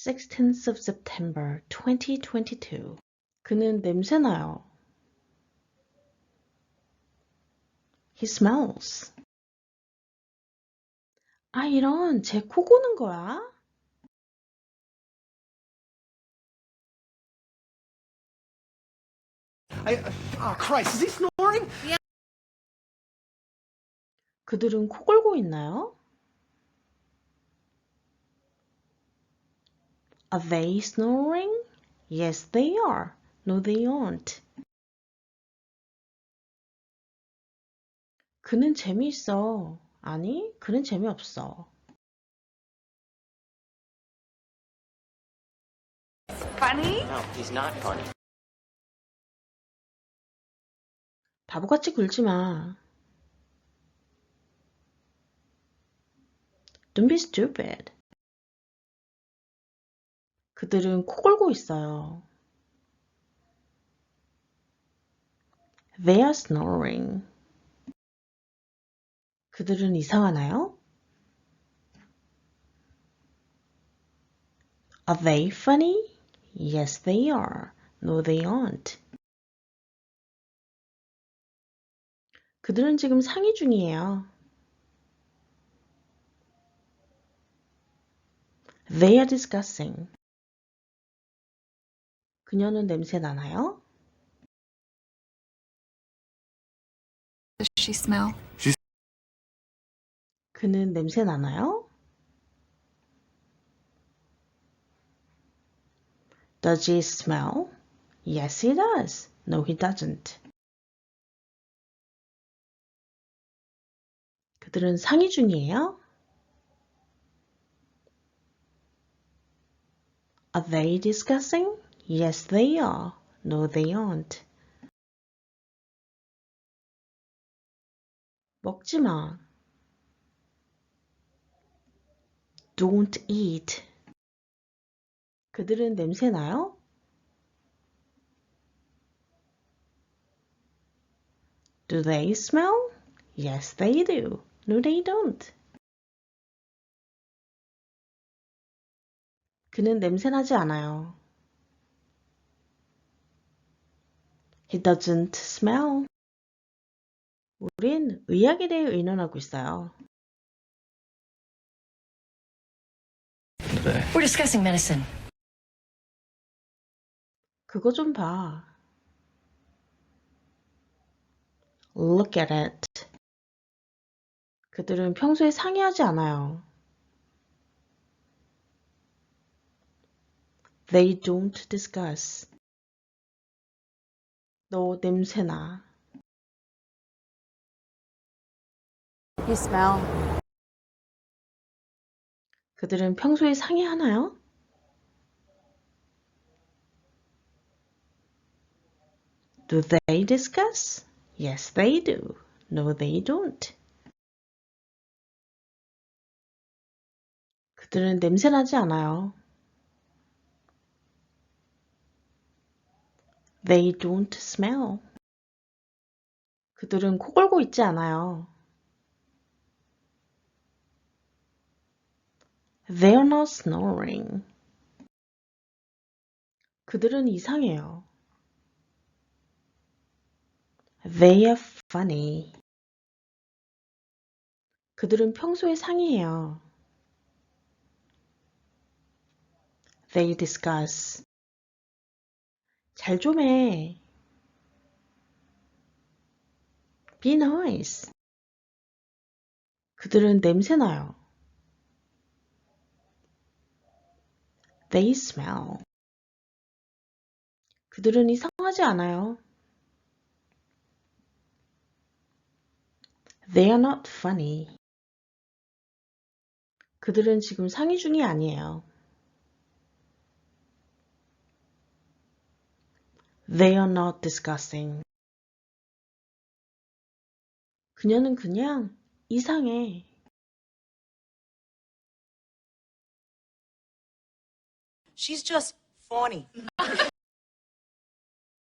16th of September 2022. 그는 냄새나요. He smells. 아, 이런, 제 코 고는 거야? Oh, Christ, is he snoring? 그들은 코 골고 있나요? Are they snoring? Yes, they are. No, they aren't. 그는 재미있어. 아니, 그는 재미없어. Funny? No, he's not funny. 바보같이 굴지 마. Don't be stupid. 그들은 코 골고 있어요. They are snoring. 그들은 이상하나요? Are they funny? Yes, they are. No, they aren't. 그들은 지금 상의 중이에요. They are discussing. 그녀는 냄새 나나요? Does she smell? 그는 냄새 나나요? Does he smell? Yes, he does. No, he doesn't. 그들은 상의 중이에요? Are they discussing? Yes, they are. No, they aren't. 먹지 마. Don't eat. 그들은 냄새 나요? Do they smell? Yes, they do. No, they don't. 그는 냄새 나지 않아요. He doesn't smell. 우린 의학에 대해 의논하고 있어요. We're discussing medicine. 그거 좀 봐. Look at it. 그들은 평소에 상의하지 않아요. They don't discuss. 너 냄새나. You smell. 그들은 평소에 상의하나요? Do they discuss? Yes, they do. No, they don't. 그들은 냄새나지 않아요. They don't smell. 그들은 코 골고 있지 않아요. They're not snoring. 그들은 이상해요. They are funny. 그들은 평소에 상의해요. They discuss. 잘 좀 해. Be nice. 그들은 냄새나요. They smell. 그들은 이상하지 않아요. They are not funny. 그들은 지금 상의 중이 아니에요. They are not discussing. 그녀는 그냥 이상해. She's just funny.